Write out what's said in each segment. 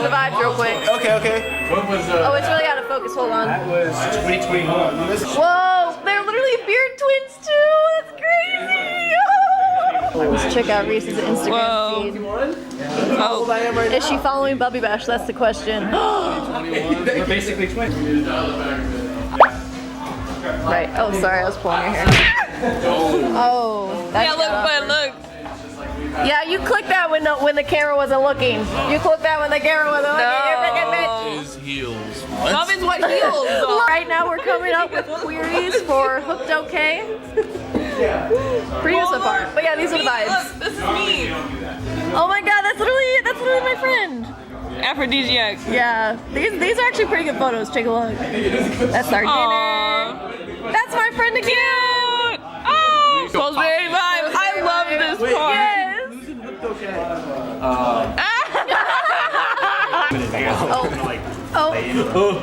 the vibes real quick. Okay. What was Oh, it's really out of focus. Hold on. That was 2021. Whoa, they're literally beard twins too. That's crazy. Oh. Let's check out Reese's Instagram feed. Oh, I am right now. Is she following Bubby Bash? That's the question. We're basically twins. Right. Oh, sorry, I was pulling your hair. Oh. That's yeah, look, but look. Yeah, you clicked that when the camera wasn't looking. You clicked that when the camera wasn't looking. You freaking bitch. His heels. Love is what heals. Right now we're coming up with queries for hookedOK. Pretty good so far. But yeah, these are the vibes. Look, this is me. Oh my god, that's literally my friend. Aphrodisiac. Yeah, these are actually pretty good photos. Take a look. That's our dinner. That's my friend again. Cute. Oh, Pillsbury vibes. I love this part. Yes. Oh.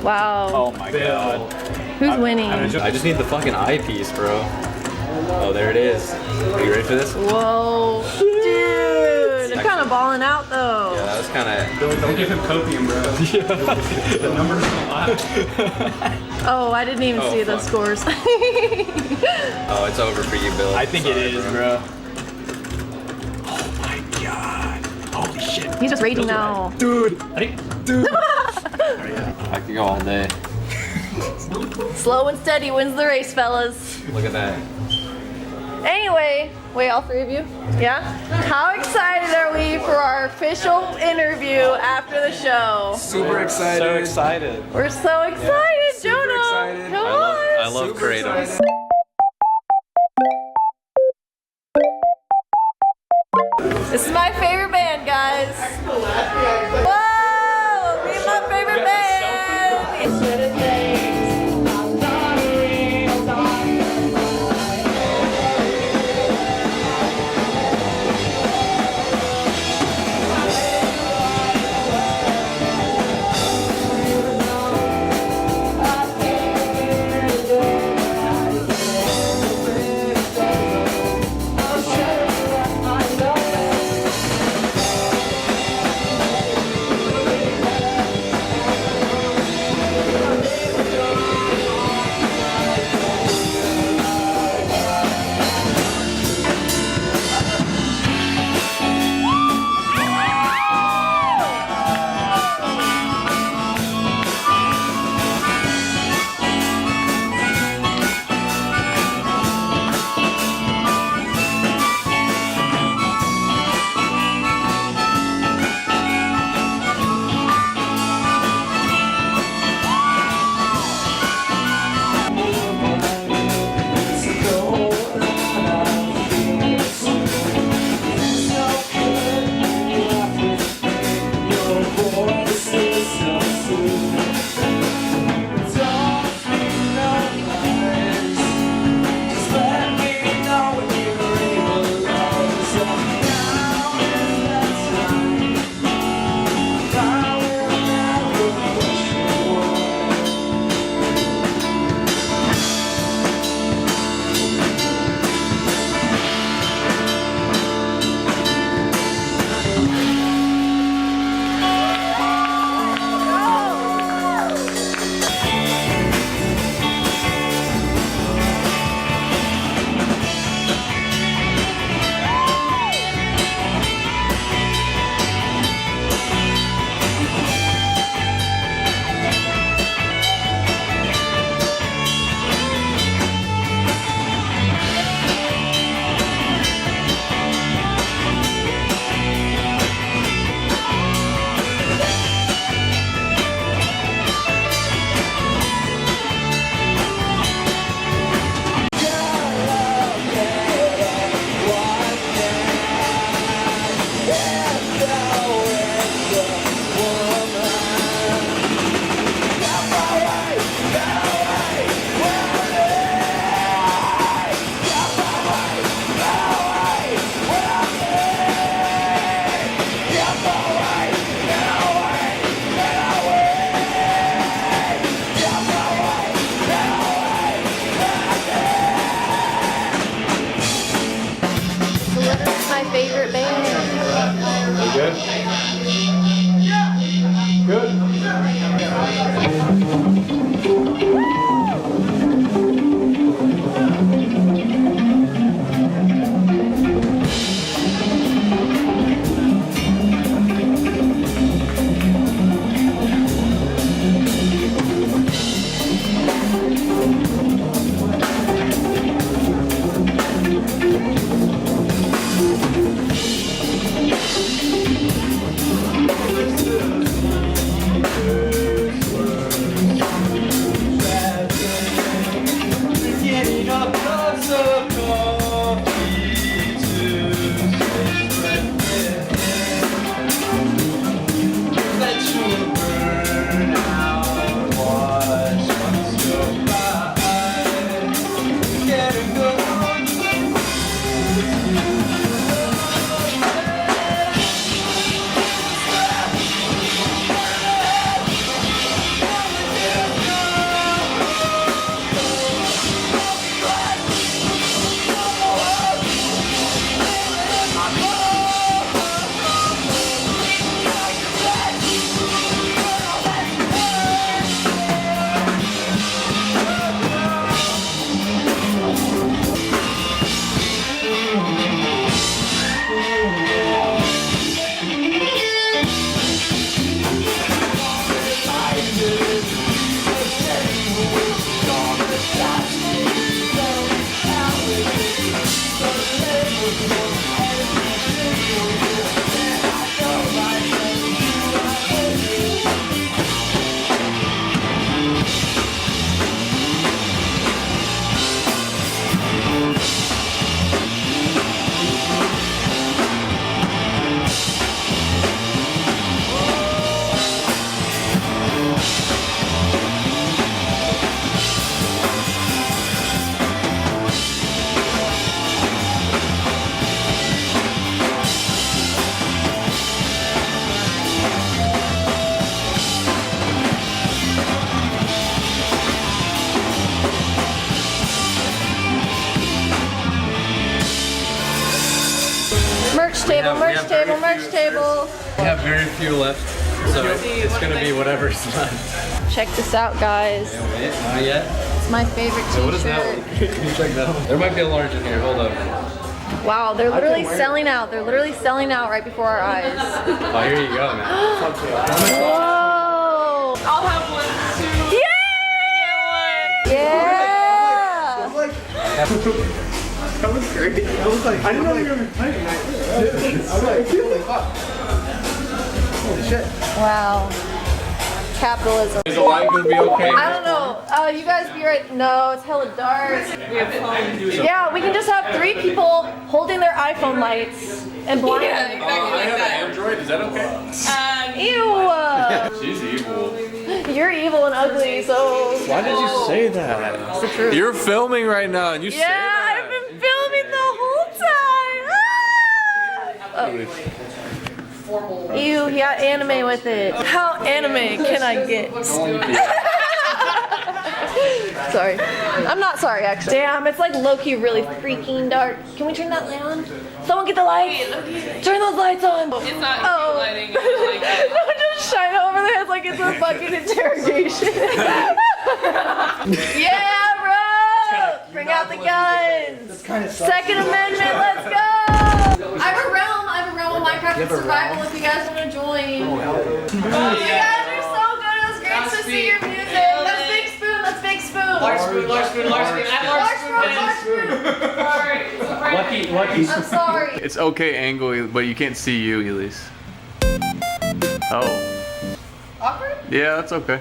Wow. Oh my god. Who's winning? I just need the fucking eyepiece, bro. Oh, there it is. Are you ready for this? Whoa. Dude. They're kind of balling out though. Yeah, that was kind of... Don't give him copium, bro. The numbers don't lie. Oh, I didn't even see the fuck. scores. Oh, it's over for you, Bill. I think it is, bro. Oh my god. Holy shit. He's just raging now. Dude. I could go all day. Slow and steady wins the race, fellas. Look at that. Anyway, wait, all three of you? Yeah? How excited are we for our official interview after the show? Super excited. So excited. We're so excited, Jonah. excited. Come I on. love Kratom. This is my favorite band, guys. Whoa! This is my favorite band. Favorite band. You good? sketch table. We have very few left, so it's gonna be whatever's left. Check this out, guys. Wait, not yet. It's my favorite t-shirt. What is that one? Can you check that one? There might be a large in here. Hold up. Wow, they're literally selling out. They're literally selling out right before our eyes. Oh, here you go, man. Whoa! I'll have one too. Yeah! That was great. I was like, I didn't know you were typing that. I was like, holy shit. Wow. Capitalism. Is the light gonna be okay? I don't know. You guys be right. No, it's hella dark. Yeah, we can just have 3 people holding their iPhone lights and blind. Yeah, exactly I like have that. an Android. Is that okay? Ew. She's evil. You're evil and ugly, so. Why did you say that? It's the truth. You're filming right now, and you say Yeah, that. I've been filming the whole time. Ah! Oh. Ew, he got anime with it. How anime can I get? Sorry. I'm not sorry, actually. Damn, it's like low-key really freaking dark. Can we turn that light on? Someone get the light. Turn those lights on. It's not lighting. It's like No, just shine it over their heads like it's a fucking interrogation. Yeah, bro! Bring out the guns. Second Amendment, let's go! I have a realm of Minecraft and survival if you guys want to join. You guys are so good. It was great to see your music. That's big spoon. That's big spoon. large spoon. Lucky. I'm sorry. It's okay, angle, but you can't see you, Elise. Oh. Awkward? Yeah, that's okay.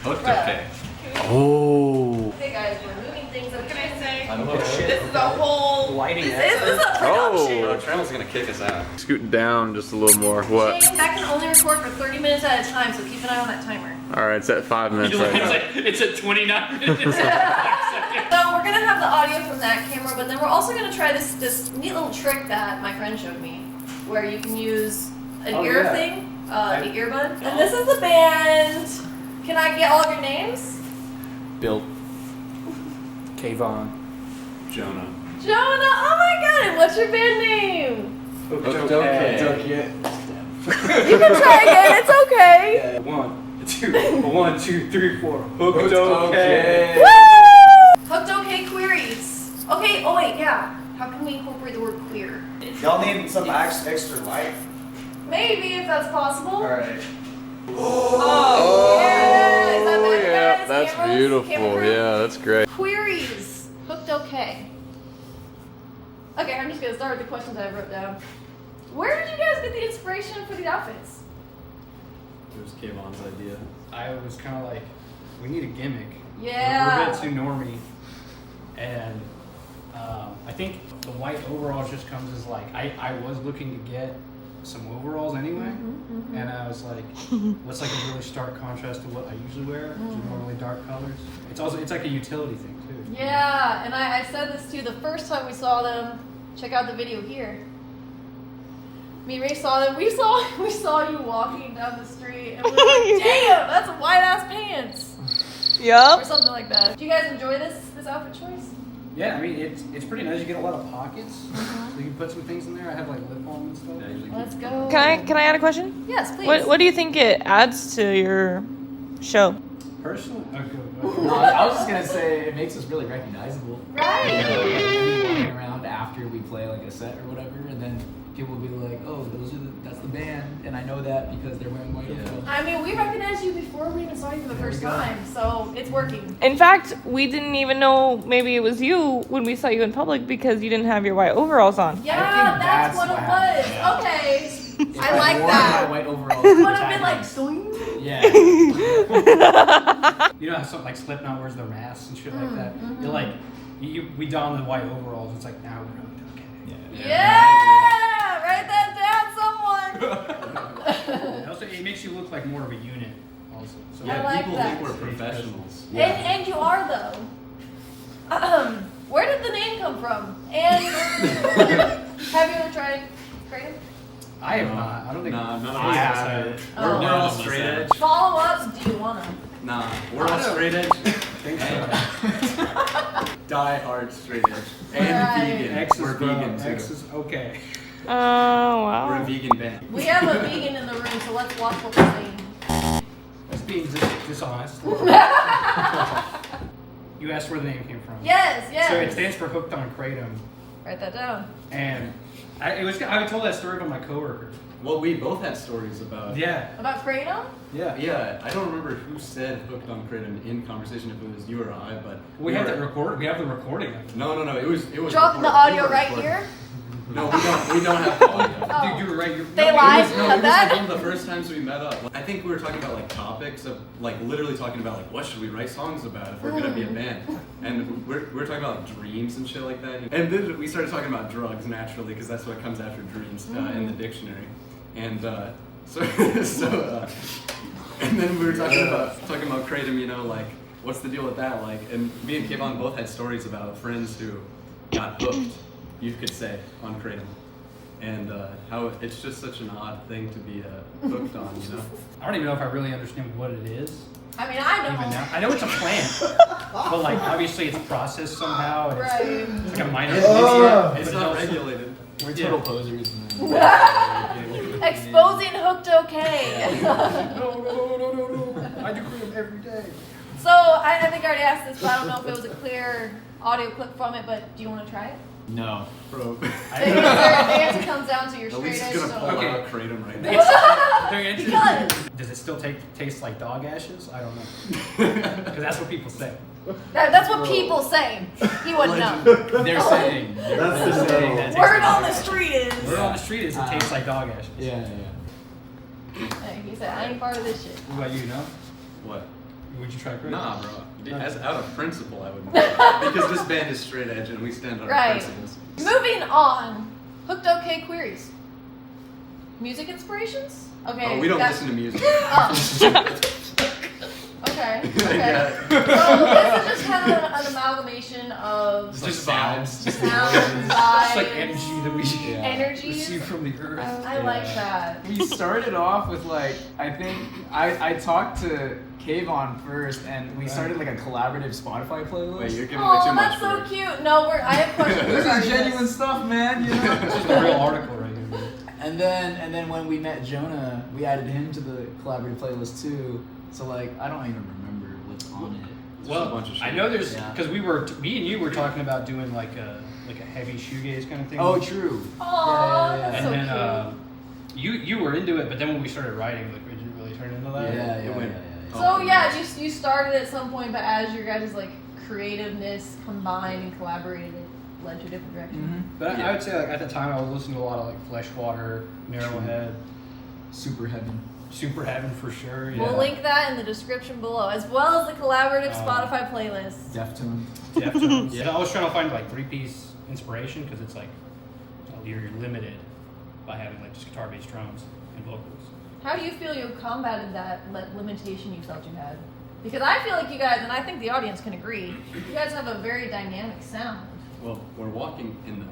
Okay. Oh. Hey guys, we're moving things. What can I say? I don't know. This is a whole. Lighting. This is a production. Oh. Trail's gonna kick us out. Scoot down just a little more. What? James, that can only record for 30 minutes at a time, so keep an eye on that timer. All right, it's at 5 minutes right now. It's at 29 minutes. So we're gonna have the audio from that camera, but then we're also gonna try this neat little trick that my friend showed me, where you can use an ear thing, the earbud. And this is the band. Can I get all of your names? Bill. Kayvon. Jonah. Jonah. Oh my god! And what's your band name? hookedOK. You can try again. It's okay. 1, 2, 3, 4. hookedOK. hookedOK queries. Okay. Oh wait, yeah. How can we incorporate the word queer? Y'all need some extra light? Maybe if that's possible. Alright. Oh, yeah. Is that better, yeah, guys? that's Cameras? beautiful. Camera crew? Yeah, that's great. Queries. hookedOK. Okay, I'm just gonna start with the questions I wrote down. Where did you guys get the inspiration for these outfits? It was Kayvon's idea. I was kind of like, we need a gimmick. Yeah. We're a bit too normy. And I think the white overalls just comes as like, I was looking to get some overalls anyway. And I was like, what's like a really stark contrast to what I usually wear, which is normally dark colors. It's like a utility thing too. Yeah, and I said this too the first time we saw them. Check out the video here. Me and Ray saw them. We saw you walking down the street, and we were like, "Damn, that's a white ass pants," or Yup. something like that. Do you guys enjoy this outfit choice? Yeah, I mean, it's pretty nice. You get a lot of pockets, so you can put some things in there. I have like lip balm and stuff. Let's go. Can I add a question? Yes, please. What do you think it adds to your show? Personally, No, I was just gonna say it makes us really recognizable. Right. You know, like, we'll be walking around after we play like a set or whatever, and then people will be like, "Oh, that's the band," and I know that because they're wearing white overalls. I mean, we recognized you before we even saw you for the first time, so it's working. In fact, we didn't even know maybe it was you when we saw you in public because you didn't have your white overalls on. Yeah, I think that's that's what it what was. happened. Okay. If I like wore that. my white overalls. It would have been like, doing. Yeah. you know how something like Slipknot wears their masks and shit like that. They're like, we don the white overalls. It's like now we're okay. Yeah, write that down, someone. Also, it makes you look like more of a unit. Also, so I like people that. think we're professionals. And you are though. Where did the name come from? And have you ever tried Kratom? I have not. I don't think Nah, none of I us have. have. Oh. We're all straight edge. Follow up. Do you wanna? Nah, we're all straight edge. think so. Die hard straight edge. And Right. vegan. X We're is vegan too. X is okay. wow. We're a vegan band. We have a vegan in the room, so let's watch what we're saying. That's being dishonest. You asked where the name came from. Yes, yes. So it stands for Hooked on Kratom. Write that down. And I told that story about my coworker. Well, we both had stories about. Yeah. About Kratom? Yeah. I don't remember who said Hooked on Kratom in conversation, if it was you or I, but We have the recording of it. No. It was. Dropping the audio right here? No, we don't have the audio. Oh. Dude, you were right. They lied It about was that? like one of the first times we met up. I think we were talking about like topics of like literally talking about like what should we write songs about if we're gonna be a band, and we're talking about like dreams and shit like that. And then we started talking about drugs naturally because that's what comes after dreams in the dictionary. And so and then we were talking about Kratom. You know, like what's the deal with that? Like, and me and Kayvon both had stories about friends who got hooked, you could say, on Kratom. And how it's just such an odd thing to be hooked on, you know? I don't even know if I really understand what it is. I mean, I Even don't. now. I know it's a plant, but like obviously it's processed somehow. And Right. It's like a minor. It's not regulated. We're total posers. Exposing hookedOK. No. I do Kratom every day. So, I think I already asked this, but I don't know if it was a clear audio clip from it, but do you want to try it? No. Bro. The answer comes down to your At straight least edge. it's gonna pull So. out Kratom right now. Because Does it still taste like dog ashes? I don't know. Because that's what people say. that's what people say. He wouldn't know. They're saying. That's the saying no. Word on the street is. Word on the street is it tastes like dog ashes. Yeah. Hey, he said, I ain't part of this shit. What about you, know? What? Would you try Kratom? Nah, bro. As out of principle, I wouldn't. Because this band is straight edge and we stand on our Right. principles. Moving on. hookedOK queries. Music inspirations? Okay. Oh, we don't listen to music. Oh. Okay. So this is just kind of an amalgamation of Just Just sounds. vibes. sounds, It's vibes, like energy that we energies. receive from the earth. I like that. We started off with like, I think I talked to Kayvon first, and we started like a collaborative Spotify playlist. Wait, you're giving away Oh, too much. that's so for it. cute. No, I have questions. This regarding is genuine stuff, man. You know. It's just a real article right here. And then when we met Jonah, we added him to the collaborative playlist too. So like, I don't even remember what's on it. Well, a bunch of shit. I know there's Yeah. because me and you were talking about doing like a heavy shoegaze kind of thing. Oh, true. Aw, Yeah. that's And so then cute. you were into it, but then when we started writing, like, did you really turn into that? Yeah. It went- So yeah, you started at some point, but as your guys' like creativeness combined and collaborated, it led to a different direction. But Yeah. I would say like at the time I was listening to a lot of like Fleshwater, Narrowhead, Super heaven. Super Heaven for sure. Yeah. We'll link that in the description below, as well as the collaborative Uh, Spotify playlist. Deftone. Deftones. Yeah. I was trying to find like 3-piece inspiration because it's like you're limited by having like just guitar-based drums and vocals. How do you feel you combated that limitation you felt you had? Because I feel like you guys, and I think the audience can agree, you guys have a very dynamic sound. Well, we're walking in the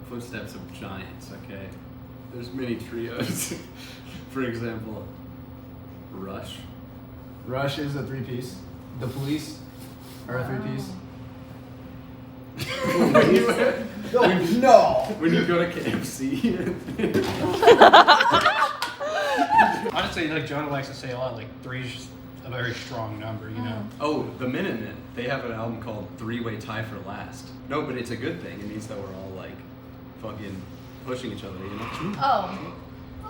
footsteps of giants, okay? There's many trios. For example, Rush. Rush is a 3-piece. The Police are a 3-piece. No. When you go to KFC. Honestly, like Jonah likes to say a lot, like 3's just a very strong number, you know? Oh, the Minutemen. They have an album called Three-Way Tie for Last. No, but it's a good thing. It means that we're all like fucking pushing each other, you know? Oh,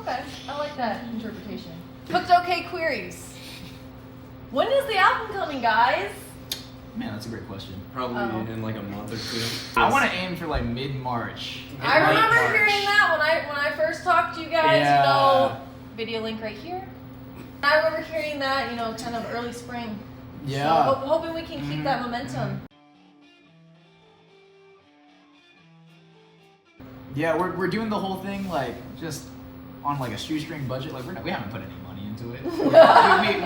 okay. I like that interpretation. hookedOK queries. When is the album coming, guys? Man, that's a great question. Probably Oh. in like a month or two. I want to aim for like mid-March. I remember March. hearing that when I first talked to you guys. Yeah. You know, video link right here. I remember hearing that, you know, kind of early spring. Yeah. So, hoping we can keep that momentum. Yeah, we're doing the whole thing like just on like a shoestring budget. Like we haven't put any money into it.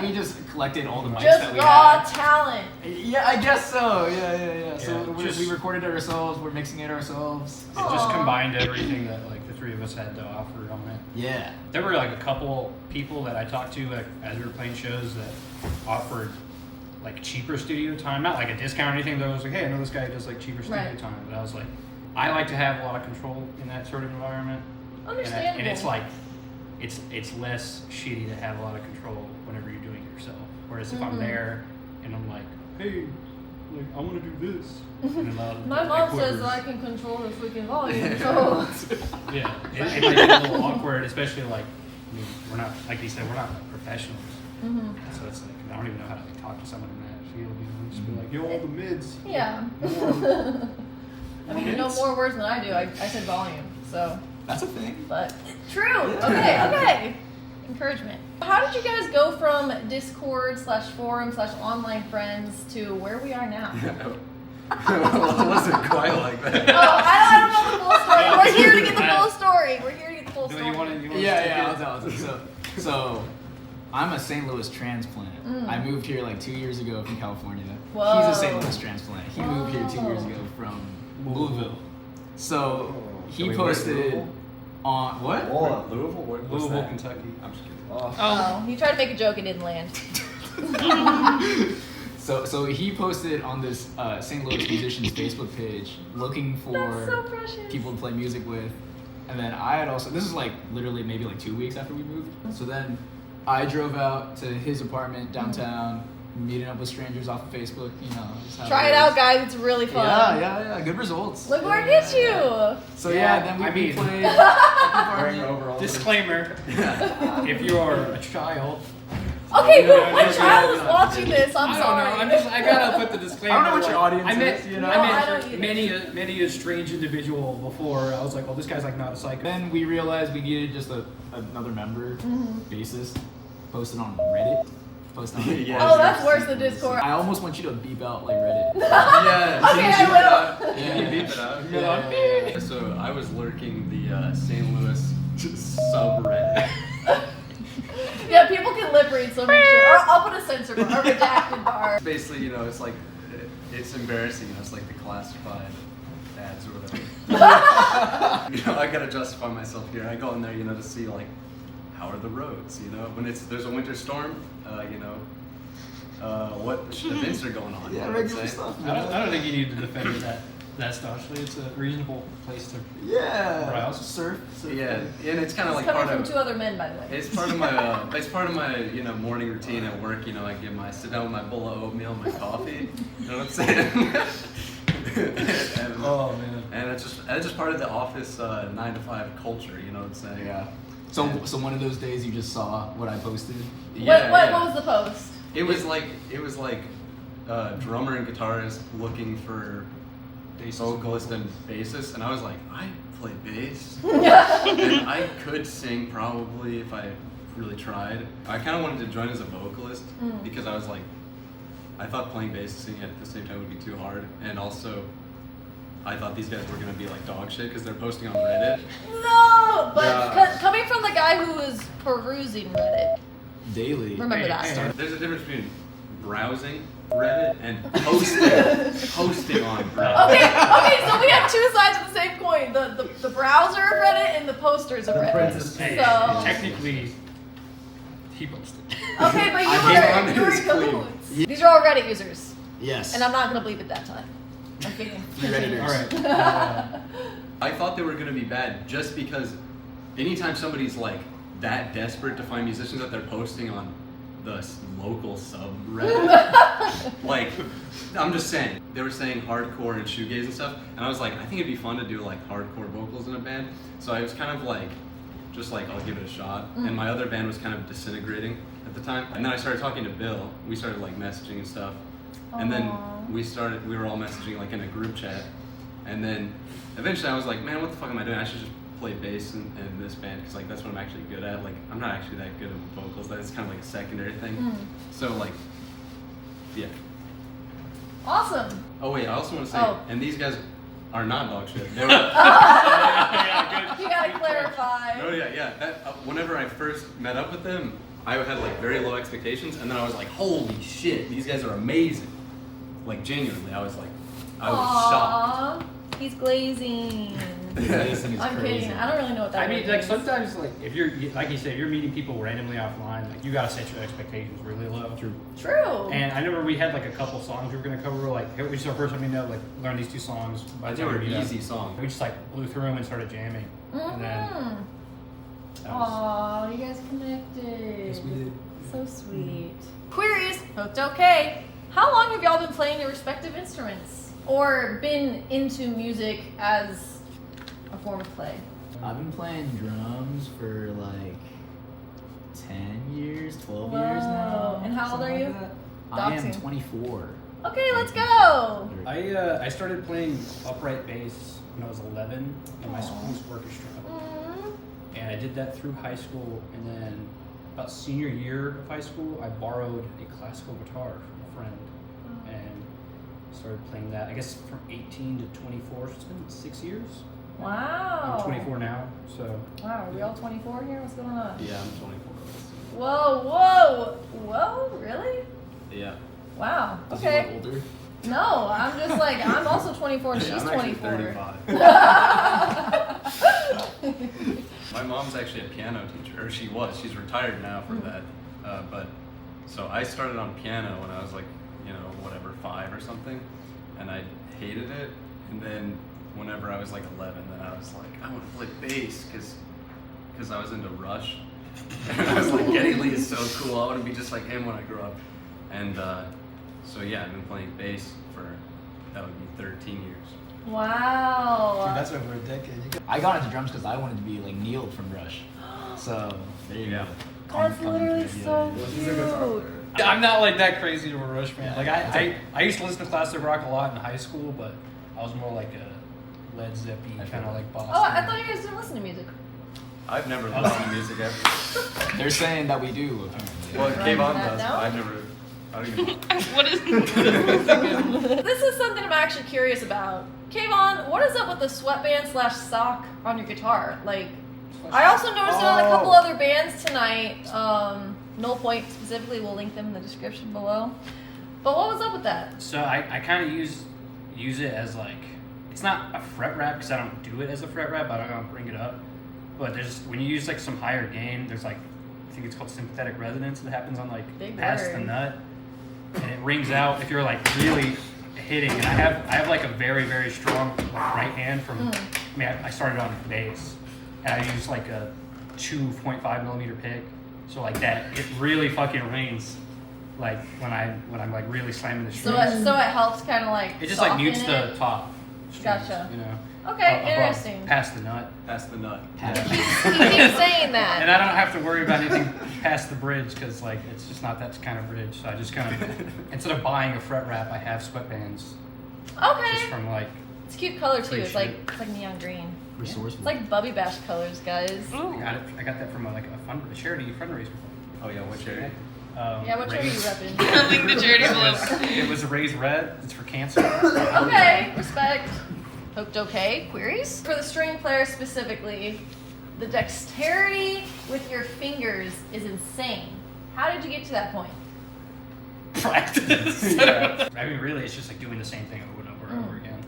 we just collected all the mics Just that we raw had. talent. Yeah, I guess so. Yeah. So Yeah, we recorded it ourselves. We're mixing it ourselves. It just Aw. combined everything that like the three of us had to offer on it. Yeah. There were like a couple people that I talked to like, as we were playing shows that offered like cheaper studio time, not like a discount or anything, but I was like, hey, I know this guy does like cheaper studio Right. time. But I was like, I like to have a lot of control in that sort of environment. Understandable. And it's like, it's less shitty to have a lot of control whenever you're doing it yourself. Whereas if I'm there and I'm like, hey, like I want to do this. And then My mom says I can control the freaking volume, so. Yeah, it might get a little awkward, especially like, I mean, we're not, like you said, we're not like professionals. So it's like, I don't even know how to like, talk to someone in that field, you know, just be like, yo, all the mids. Yeah. I mean, you know more words than I do. I said volume, so. That's a thing. But true. Okay. Encouragement. How did you guys go from Discord/forum/online friends to where we are now? Well, it wasn't quite like that. Oh, I don't know the full story. We're here to get the full story. We're here to get the full story. You want to Yeah, I'll tell. So, I'm a St. Louis transplant. I moved here like 2 years ago from California. Whoa. He's a St. Louis transplant. He moved here 2 years ago from Louisville. So he posted on what? Oh, Louisville? What's Louisville, that? Kentucky. I'm just kidding. Oh, he tried to make a joke, it didn't land. So he posted on this St. Louis musicians Facebook page looking That's for so precious. people to play music with. And then I had also, this is like literally maybe like 2 weeks after we moved. So then I drove out to his apartment downtown, meeting up with strangers off of Facebook, you know. Just how Try it out, guys. It's really fun. Yeah. Good results. Look where it gets you. So then we mean- played. Wearing overalls. Disclaimer, if you are a child. Okay, but what child is watching this? I'm I don't sorry. know. I gotta put the disclaimer. I don't know what your audience I met, is, you know? No, I don't either. many a strange individual before. I was like, well, this guy's like not a psycho. Then we realized we needed just another member, bassist, posted on Reddit. Posted on Yeah. Oh, that's worse than Discord. I almost want you to beep out like Reddit. Yeah. Okay, Can you I beep it out? Can you beep it out? Yeah. So I was lurking the St. Louis subreddit. Yeah, people can lip read, so make sure. Or I'll put a censor bar, a redacted bar. Basically, you know, it's like, it's embarrassing. You know, it's like the classified ads or whatever. You know, I gotta justify myself here. I go in there, you know, to see like, how are the roads? You know, when there's a winter storm, you know, what events are going on. Yeah, you know regular what I'm saying? stuff. I don't think you need to defend that staunchly. It's a reasonable place to. Yeah. Browse. Surf. Yeah, and it's kind of It's like coming part from of. two other men, by the way. It's part of my you know morning routine at work. You know, I sit down with my bowl of oatmeal and my coffee. You know what I'm saying? and, Oh man. and it's just part of the office 9 to 5 culture. You know what I'm saying? Yeah. So one of those days you just saw what I posted. Yeah, What yeah. was the post? It was like drummer and guitarist looking for vocalist and bassist, and I was like, I play bass, and I could sing probably if I really tried. I kind of wanted to join as a vocalist because I was like, I thought playing bass and singing at the same time would be too hard, and also I thought these guys were gonna be like dog shit because they're posting on Reddit. No, but Yeah. coming from the guy who was perusing Reddit, Daily. remember that. There's a difference between browsing Reddit and posting on Reddit. Okay, so we have two sides of the same coin: the browser of Reddit and the posters of Reddit. Hey, So technically, he posted. okay, but I you came were on in his cahoots. These are all Reddit users, Yes. and I'm not gonna believe it that time. I'm kidding. Three Redditors. All right. I thought they were gonna be bad just because anytime somebody's like that desperate to find musicians that they're posting on the local subreddit, like I'm just saying, they were saying hardcore and shoegaze and stuff, and I was like, I think it'd be fun to do like hardcore vocals in a band. So I was kind of like, just like I'll give it a shot. And my other band was kind of disintegrating at the time, and then I started talking to Bill. We started like messaging and stuff, and then we were all messaging like in a group chat, and then eventually I was like, man, what the fuck am I doing? I should just play bass in this band because like that's what I'm actually good at. Like I'm not actually that good at vocals. That's kind of like a secondary thing. So like, yeah. Awesome. Oh wait, I also want to say, Oh. and these guys are not dog shit. They were, You gotta clarify. oh yeah. Whenever I first met up with them, I had like very low expectations, and then I was like, holy shit, these guys are amazing. Like genuinely, I was shocked. Aww, he's glazing. Glazing is I'm crazy. kidding. I don't really know what that I mean, word like means. sometimes, like if you're, like you said, if you're meeting people randomly offline, like you gotta set your expectations really low. True. True. And I remember we had like a couple songs we were gonna cover. Like it was our first time we know, like learn these two songs. By the They time were we meet up. easy songs. We just like blew through them and started jamming. And then Aw, you guys connected. Yes, we did. So sweet. Queeries, hookedOK. How long have y'all been playing your respective instruments? Or been into music as a form of play? I've been playing drums for like 10 years, 12 Whoa. years now. And how old are something you? like that. I am Doxing. 24. Okay, let's go. I started playing upright bass when I was 11 in my Aw. school's orchestra. Mm. And I did that through high school, and then about senior year of high school, I borrowed a classical guitar from a friend and started playing that. I guess from 18 to 24, so it's been 6 years. Wow. I'm 24 now, so. Wow, are we all 24 here? What's going on? Yeah, I'm 24. Whoa, whoa, whoa, really? Yeah. Wow, Does he okay. look older? No, I'm just like, I'm also 24 and she's I'm actually 24. 35. My mom's actually a piano teacher, or she was. She's retired now for that. But so I started on piano when I was like, 5 or something, and I hated it. And then whenever I was like 11, then I was like, I want to play bass because I was into Rush. And I was like, Geddy Lee is so cool. I want to be just like him when I grow up. And so yeah, I've been playing bass for, that would be 13 years. Wow. Dude, that's over a decade. I got into drums because I wanted to be like Neil from Rush. So there you Yeah. go. That's literally so cute. I'm not like that crazy of a Rush fan. Yeah, Like I used to listen to classic rock a lot in high school, but I was more like a Led Zeppelin, kind of like Boston. Oh, I thought you guys didn't listen to music. I've never listened to music ever. They're saying that we do apparently. Well, Writing Kayvon that does, down? but I don't even know. What is This is something I'm actually curious about. Kayvon, what is up with the sweatband / sock on your guitar? Like, I also noticed it on a couple other bands tonight. Null Point specifically, we'll link them in the description below. But what was up with that? So I kind of use it as like, it's not a fret wrap because I don't do it as a fret wrap. I don't bring it up. But there's, when you use like some higher gain, there's like, I think it's called sympathetic resonance that happens on like Big past word. the nut, and it rings out if you're like really hitting. And I have like a very, very strong like, right hand from. I mean, I started on bass, and I use like a 2.5 millimeter pick, so like that it really fucking rings, like when I'm like really slamming the strings. So it helps kind of like. It just like soften mutes the it? top strings, Gotcha. you know. Okay, above, interesting. Past the nut. Past the nut. He keeps saying that. And I don't have to worry about anything past the bridge because like it's just not that kind of bridge. So I just kind of instead of buying a fret wrap, I have sweatbands just Okay. from like. It's a cute color too. Free It's shit. like neon green. Resourceful. It's like Bubby Bash colors, guys. I got that from a charity fundraiser. Oh yeah, what charity? Yeah, what charity are you Raise- repping? link the charity below? It was Raise Red. It's for cancer. Okay, respect. hookedOK, queries? For the string player specifically, the dexterity with your fingers is insane. How did you get to that point? Practice. Yeah. I mean, really, it's just like doing the same thing over and over and over again.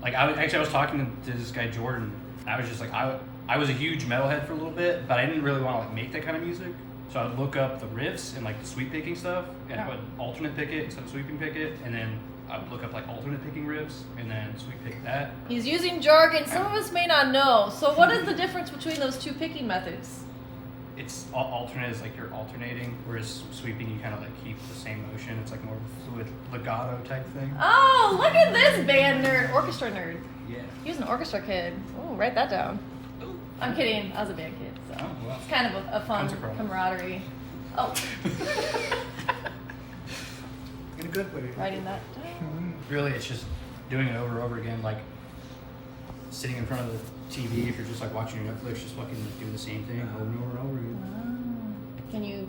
Like I was talking to this guy Jordan. And I was just like, I was a huge metalhead for a little bit, but I didn't really want to like make that kind of music. So I would look up the riffs and like the sweep picking stuff, and I would alternate pick it instead of sweeping pick it, and then I would look up like alternate picking riffs and then sweep pick that. He's using jargon some of us may not know. So what is the difference between those two picking methods? It's alternate is like you're alternating, whereas sweeping you kind of like keep the same motion. It's like more fluid legato type thing. Oh, look at this band nerd, orchestra nerd. Yeah. He was an orchestra kid. Oh, write that down. I'm kidding. I was a band kid, so Oh well. it's kind of a fun Contra. camaraderie. Oh, In a good way. writing that down. Really, it's just doing it over and over again, like sitting in front of the TV. If you're just like watching Netflix, just fucking doing the same thing over and over and over again. Can you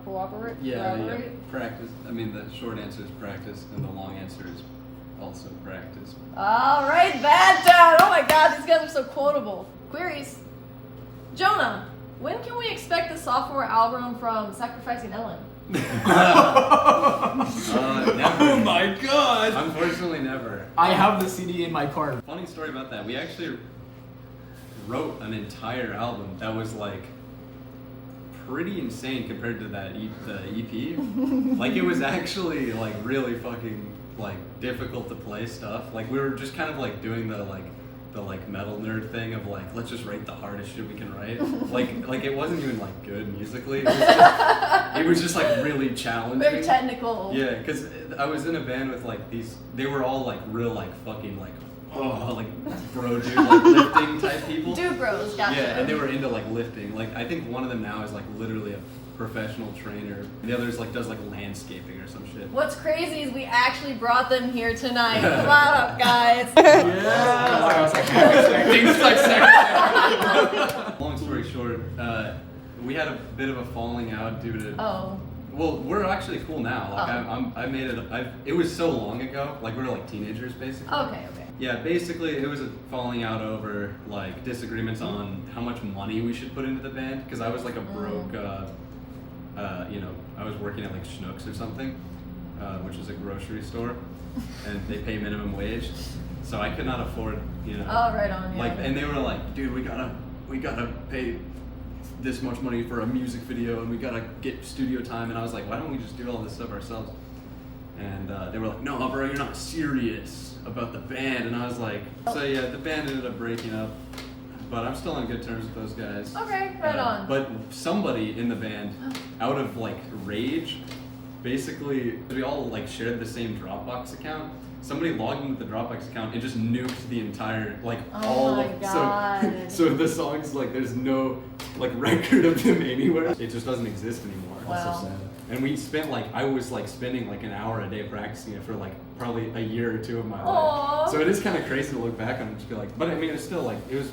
cooperate? Yeah, corroborate? practice. I mean, the short answer is practice, and the long answer is also practice. All right, that down. Oh my God, these guys are so quotable. Queries. Jonah, when can we expect the sophomore album from Sacrificing Ellen? Never. Oh my god! Unfortunately, never. I have the CD in my car. Funny story about that. We actually wrote an entire album that was like pretty insane compared to that the EP. Like it was actually like really fucking like difficult to play stuff. Like we were just kind of like doing the like the like metal nerd thing of like, let's just write the hardest shit we can write. like it wasn't even like good musically. It was just like really challenging. Very technical. Yeah, because I was in a band with like these, they were all like real like fucking like, oh, like bro dude, like lifting type people. Dude bros, gotcha. Yeah, and they were into like lifting. Like I think one of them now is like literally a professional trainer. The other's like does like landscaping or some shit. What's crazy is we actually brought them here tonight. Come on up, guys. Long story short, we had a bit of a falling out due to. Oh. Well, we're actually cool now. Like I made it. It was so long ago. Like we were like teenagers basically. Okay. Yeah, basically it was a falling out over like disagreements on how much money we should put into the band. Because I was like a broke. You know, I was working at like Schnucks or something, which is a grocery store, and they pay minimum wage, so I could not afford, you know. Oh, right on. Yeah. Like, and they were like, dude, we gotta pay this much money for a music video, and we gotta get studio time. And I was like, why don't we just do all this stuff ourselves? And they were like, no, bro, you're not serious about the band. And I was like, so yeah, the band ended up breaking up. But I'm still on good terms with those guys. Okay, right on. But somebody in the band, out of like rage, basically we all like shared the same Dropbox account. Somebody logged into the Dropbox account and just nuked the entire all my of God. so the songs like there's no like record of them anywhere. It just doesn't exist anymore. Wow. That's so sad. And we spent like I was like spending like an hour a day practicing it for like probably a year or two of my life. So it is kind of crazy to look back on and just be like, but I mean it's still like it was.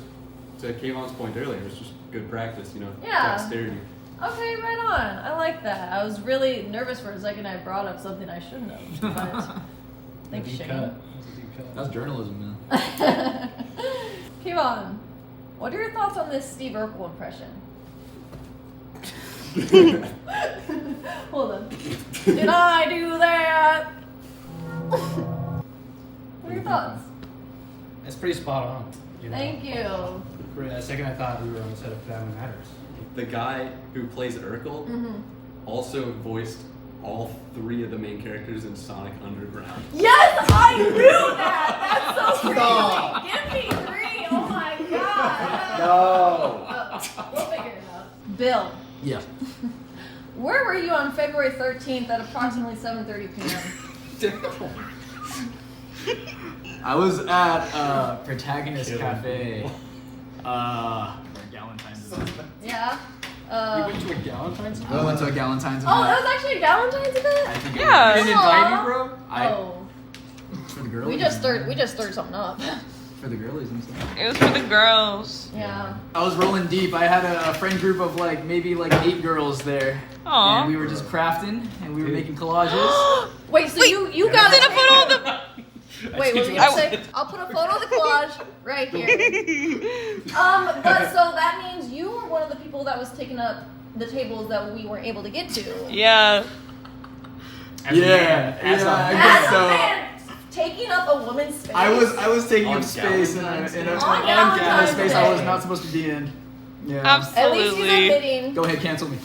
To Kayvon's point earlier, it's just good practice, you know, dexterity. Okay, right on. I like that. I was really nervous for a second. I brought up something I shouldn't have. But thanks, Shane. That's journalism, man. Kayvon, what are your thoughts on this Steve Urkel impression? Hold on. Did I do that? What are your thoughts? It's pretty spot on. You know? Thank you. For a second, I thought we were on the set of Family Matters. The guy who plays Urkel also voiced all 3 of the main characters in Sonic Underground. Yes, I knew that. That's so crazy. Give me 3. Oh my god. No. We'll figure it out. Bill. Yeah. Where were you on February 13th at approximately 7:30 p.m.? I was at Protagonist Cafe. Galentine's event. Yeah. You went to a Galentine's event? I went to a Galentine's Oh, event. that was actually a Galentine's event? I think it Yeah. was. You didn't invite me, bro? For the girls. We just stirred something up. For the girlies and stuff. It was for the girls. Yeah. I was rolling deep. I had a friend group of like maybe like 8 girls there. Aw. And we were just crafting and we were making collages. Wait, so you got Send a photo of the. Wait, what were you gonna say? I'll put a photo of the collage right here. But so that means you were one of the people that was taking up the tables that we weren't able to get to. Yeah. As a man. I guess As a so. man, taking up a woman's space. I was taking On up space in a Galentine's Day. On on Galentine's space Day. I was not supposed to be in. Yeah. At least he's Absolutely. admitting. Go ahead, cancel me.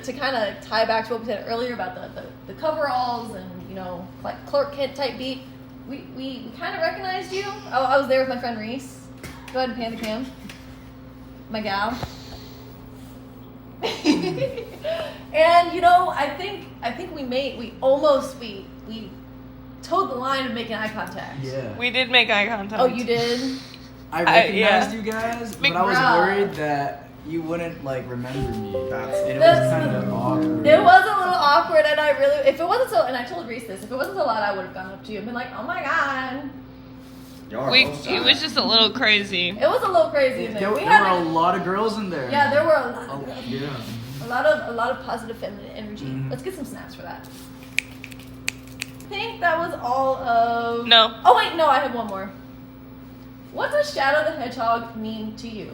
To kind of tie back to what we said earlier about the coveralls and, you know, like Clark Kent type beat, we kind of recognized you. I was there with my friend Reese. Go ahead and pan the cam. My gal. And, you know, I think we towed the line of making eye contact. Yeah. We did make eye contact. Oh, you did? I recognized yeah. you guys, Big but I was bro. worried that you wouldn't like remember me. And it was That's- kind of awkward. It was a little awkward, and if it wasn't so, and I told Reese this, if it wasn't so loud, I would have gone up to you and been like, oh my god. It was just a little crazy. It was a little crazy in there. There We were had a lot of girls in there. yeah, there were a lot of girls. Yeah. A lot of positive feminine energy. Let's get some snaps for that. I think that was all of... No. Oh wait, no, I have one more. What does Shadow the Hedgehog mean to you?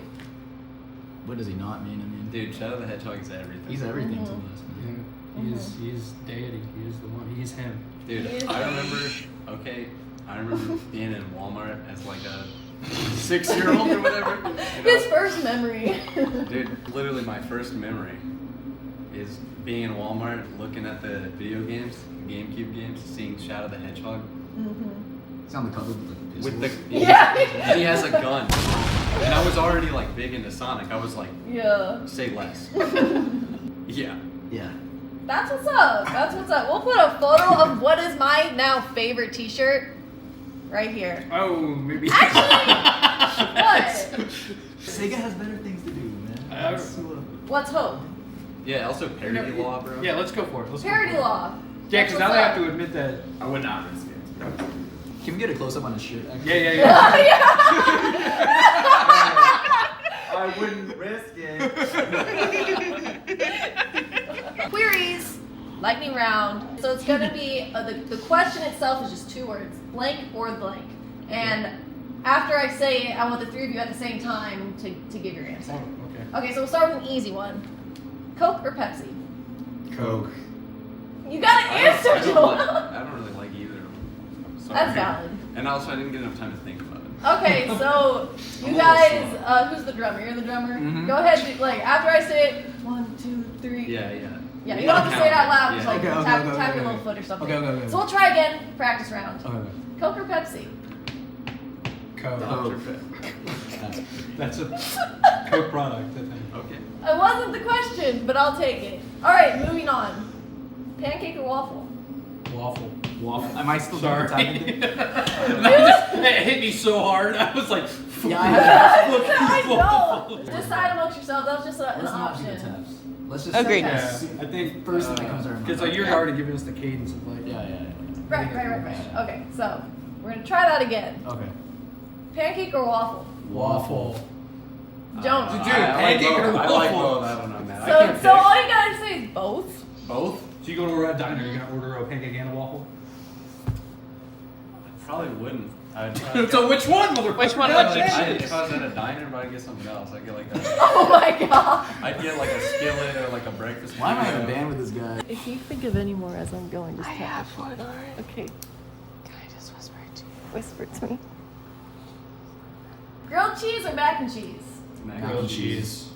What does he not mean? I mean, Dude, Shadow the Hedgehog is everything. he's everything to us. Yeah. Man. He is deity. He is the one. He's him. Dude, He is I remember being in Walmart as like a 6-year-old or whatever. You know? His first memory. Dude, literally my first memory is being in Walmart looking at the video games, GameCube games, seeing Shadow the Hedgehog, He's on the cover with like a pistol. With the Yeah. and he has a gun. And I was already like big into Sonic. I was like, Yeah. say less. Yeah. Yeah. That's what's up. That's what's up. We'll put a photo of what is my now favorite t-shirt right here. Oh, maybe. Actually, what? Sega has better things to do, man. What's hope? Yeah, also parody law, bro. Yeah, let's go for it. Let's Parody go for it. law. Yeah, because That's now what's they have up. to admit that. I would not risk it. Can we get a close up on his shirt? Actually? Yeah, yeah, yeah. I wouldn't risk it. Queries, lightning round. So it's gonna be the question itself is just 2 words: blank or blank. And after I say it, I want the 3 of you at the same time to give your answer. Oh, okay. Okay, so we'll start with an easy one: Coke or Pepsi? Coke. You got an answer, I Jonah. don't really like either of them. Sorry. That's valid. And also, I didn't get enough time to think about it. Okay, so you I'm a guys, little slow. who's the drummer? You're the drummer. Mhm. Go ahead, like after I say it, 1, 2, 3. Yeah. Yeah, you don't have to say it out loud. Just Yeah. like Okay, tap, okay, tap okay, your okay. little foot or something. Okay. So we'll try again. Practice round. Okay. Coke or Pepsi? Coke. Dr. Pepper. That's a Coke product, I think. Okay. It wasn't the question, but I'll take it. All right, moving on. Pancake or waffle? Waffle. Waffle. Am I still Sorry. doing the time? It hit me so hard. I was like, Yeah, I have I know. Decide amongst yourselves. That was just an Let's not do the option. taps. Let's just Agreed. Okay. yeah, I think first thing that comes to our mind. because like you're already giving us the cadence of like. Yeah. Right. Okay, so we're gonna try that again. Okay. Pancake or waffle? Waffle. Don't. Dude, I like pancake or both. I like waffle? both. I don't know, man. I So, can't so pick. all you gotta say is both. Both? So you go to a diner, you're gonna order a pancake and a waffle? Probably wouldn't. I'd probably So which one, motherfucker? Which one God would you damn it. If I was at a diner, but I'd get something else. I'd get like a, Oh my god. I'd get like a skillet or like a breakfast. Why am I in a burrito. band with this guy? If you think of any more as I'm going, just tell me. one already. Okay. Can I just whisper it to you? Whisper to me. Grilled cheese or mac and cheese? Mac Grilled cheese.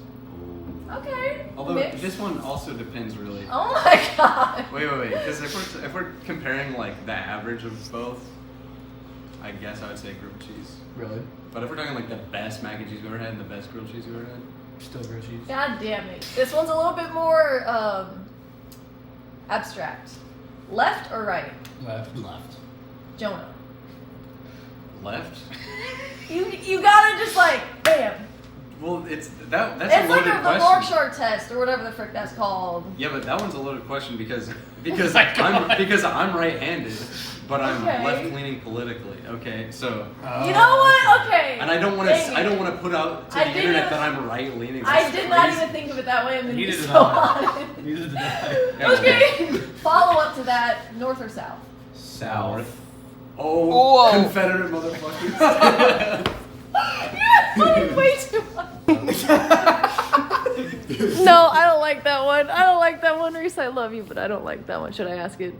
Okay. Although Mix. this one also depends really. Oh my god. Wait. Because if we're comparing like the average of both, I guess I would say grilled cheese. Really? But if we're talking like the best mac and cheese we've ever had and the best grilled cheese we've ever had, Still grilled cheese. God damn it. This one's a little bit more abstract. Left or right? Left. Jonah. left. You gotta just like bam. Well, that's a It's like loaded the question. Rorschach test or whatever the frick that's called. Yeah, but that one's a loaded question because my God. I'm right-handed, but I'm Okay. left-leaning politically. Okay, so You know what? Okay. and I don't want to put out to I the didn't internet even- that I'm right-leaning. I That's did not crazy. even think of it that way. I'm gonna be Neither did so I. honest. Neither did I. Yeah, Okay. Follow up to that. North or south? South. Oh, Whoa. Confederate motherfuckers. You're putting way too much. No, I don't like that one. I don't like that one, Reese. I love you, but I don't like that one. Should I ask it?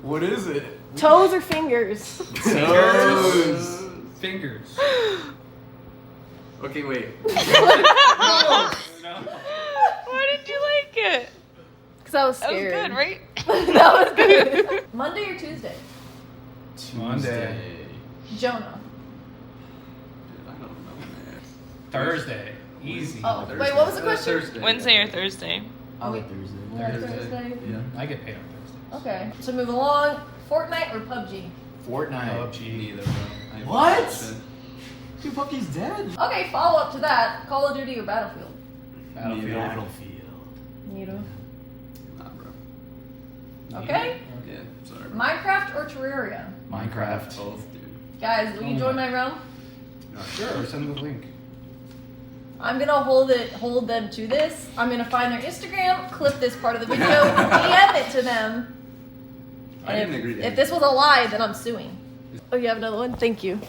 What is it? Toes or fingers? Toes. Fingers. Okay, wait. Why did you like it? Because I was That was scared. good, right? That was good. Monday or Tuesday? Monday. Jonah. I don't know, man. Thursday. Easy. Oh, Thursday. wait, what was the question? Thursday. Wednesday or Thursday? I like Thursday. Yeah, Thursday. Thursday. Yeah. I get paid on Thursdays. Okay, so moving along. Fortnite or PUBG? Fortnite. PUBG. Neither, bro. I ain't What? playing that shit. Dude, PUBG's dead. Okay, follow up to that. Call of Duty or Battlefield? Battlefield. Battlefield. Neither. Nah, bro. Okay. Yeah, sorry. Minecraft or Terraria? Minecraft. Both, dude. Guys, will you join my realm? No, Sure. Send the link. I'm gonna hold them to this. I'm gonna find their Instagram, clip this part of the video, DM it to them. I And didn't agree to if this was a lie, then I'm suing. Oh, you have another one? Thank you.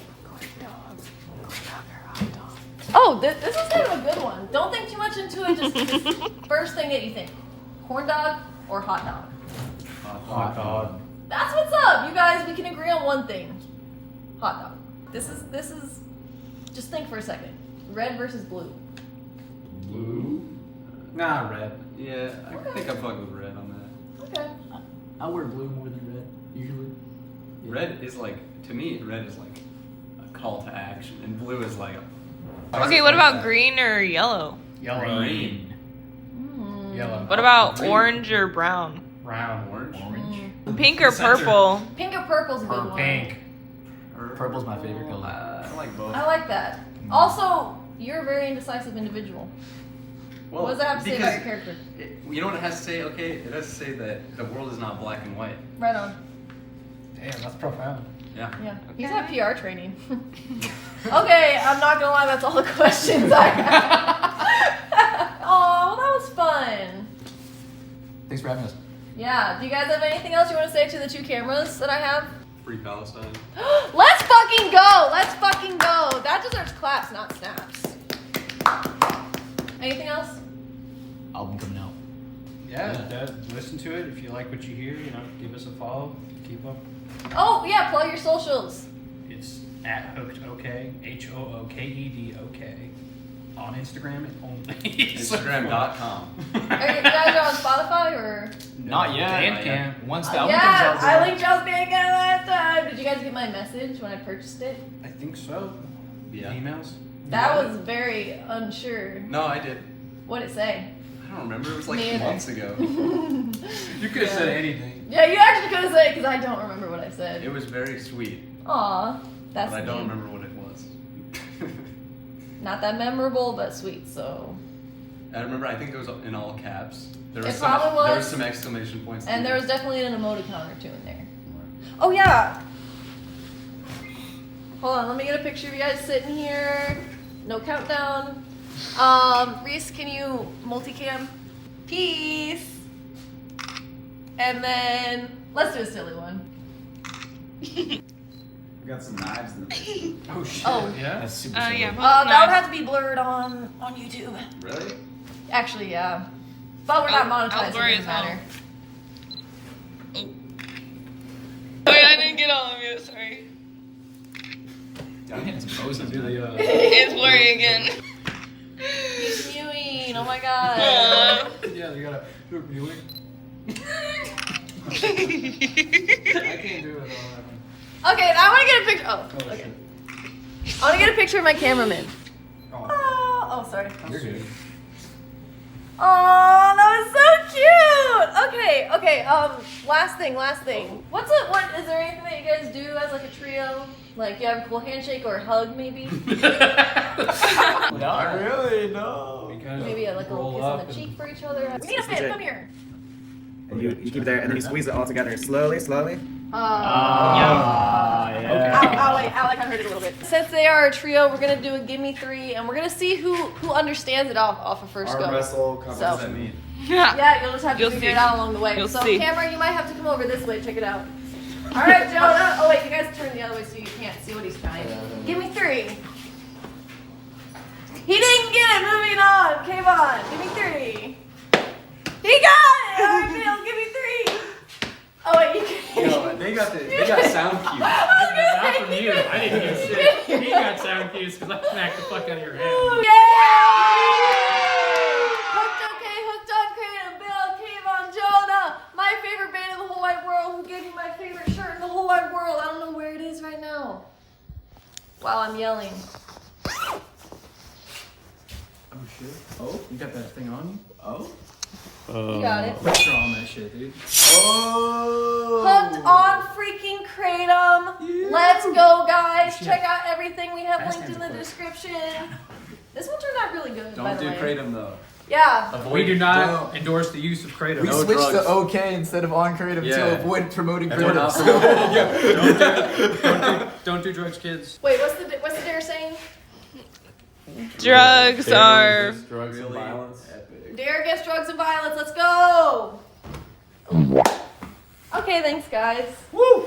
Oh, this is kind of a good one. Don't think too much into it. Just first thing that you think: corn dog or hot dog. Hot dog. That's what's up, you guys. We can agree on one thing: hot dog. This is. Just think for a second. Red versus blue. Blue. Nah, red. Yeah, I Okay. think I fuck with red on that. Okay. I wear blue more than red, usually. Red is like, to me, red is like a call to action, and blue is like a... Okay, what about green or yellow? Yellow. Green. Yellow. What about Green. orange or brown? Brown. Orange. Pink or purple? Pink or purple's a good Or one. pink. Purple's my favorite color. I like both. I like that. Also, you're a very indecisive individual. Well, What does that have to say about your because character? you know what it has to say? Okay, it has to say that the world is not black and white. Right on. Damn, that's profound. Yeah. Yeah. He's had PR training. Okay, I'm not gonna lie, that's all the questions I have. Oh, well, that was fun. Thanks for having us. Yeah. Do you guys have anything else you want to say to the 2 cameras that I have? Free Palestine. Let's fucking go! Let's fucking go! That deserves claps, not snaps. Anything else? Album coming out. Yeah, listen to it. If you like what you hear, give us a follow. Keep up. Oh, yeah, plug your socials. It's at hookedOK, HOOKEDOK. On Instagram only. Instagram.com. Are you guys on Spotify or? Not yet. Bandcamp. Once the album Yeah, comes I out. linked y'all's Bandcamp last time. Did you guys get my message when I purchased it? I think so. Yeah. Emails? That was very unsure. No, I did. What'd it say? I don't remember. It was like Me either. months ago. You could have said anything. Yeah, you actually could have said it because I don't remember what I said. It was very sweet, Aw, that's but I don't mean. remember what it was. Not that memorable, but sweet, so. I remember. I think it was in all caps. There It some, probably was. There was some exclamation points. And there was definitely an emoticon or 2 in there. Oh, yeah! Hold on, let me get a picture of you guys sitting here. No countdown. Reese, can you multicam? Peace! And then, let's do a silly one. We got some knives in the basement. Oh shit. Oh. Yeah? That's super silly. Yeah. That would have to be blurred on YouTube. Really? Actually, yeah. But we're not I'll monetized, blur it it doesn't matter. Wait, I didn't get all of you. Sorry. I'm hitting some poses. Do the, It's blurry again. He's mewing, oh my god. yeah, you gotta do a viewing. I can't do it all. Okay, I want to get a picture. Oh, Oh, okay. shit. I want to get a picture of my cameraman. Oh, Oh, sorry. you're good. Oh, that was so cute. Okay. Last thing. What is there anything that you guys do as like a trio? Like you have a cool handshake or a hug, maybe? Not really, no. Because Maybe like a little kiss on the cheek for each other. We need a fit. Come here. And you keep it there, and then you squeeze it all together slowly. Oh. Yeah. Ow, wait, I heard it a little bit. Since they are a trio, we're gonna do a give me 3, and we're gonna see who understands it off of first go. Arm wrestle. What So- does that mean? Yeah, you'll just have to You'll figure see. it out along the way. You'll so see. camera, you might have to come over this way. Check it out. All right, Jonah. Oh wait, you guys turn the other way so you can't see what he's trying. Give me 3. He didn't get it. Moving on. Come on. Give me 3. He got it. All right, Bill. Give me 3. Oh wait, you can't. Yo, they got sound cues. Not from you. I didn't hear shit. He got sound cues because I smacked the fuck out of your head. Yeah! hookedOK, Kratom, Bill, Kayvon, Jonah, my favorite band in the whole wide world, who gave me my favorite shirt in the whole wide world. I don't know where it is right now. While I'm yelling. Oh shit. Oh, you got that thing on you? Oh? You got it. Let's draw on that shit, dude. Hooked on freaking Kratom. Let's go, guys. Check out everything we have linked in the description. This one turned out really good, by Don't the do way. Kratom though. Yeah. Avoid. We do not endorse the use of Kratom. We No switched drugs. to OK instead of On Kratom Yeah. to avoid promoting And we're not Kratom. Don't do drugs, kids. Wait, what's the dare saying? Drugs are. Drugs and violence. Dare against drugs and violence. Let's go. Okay, thanks, guys. Woo!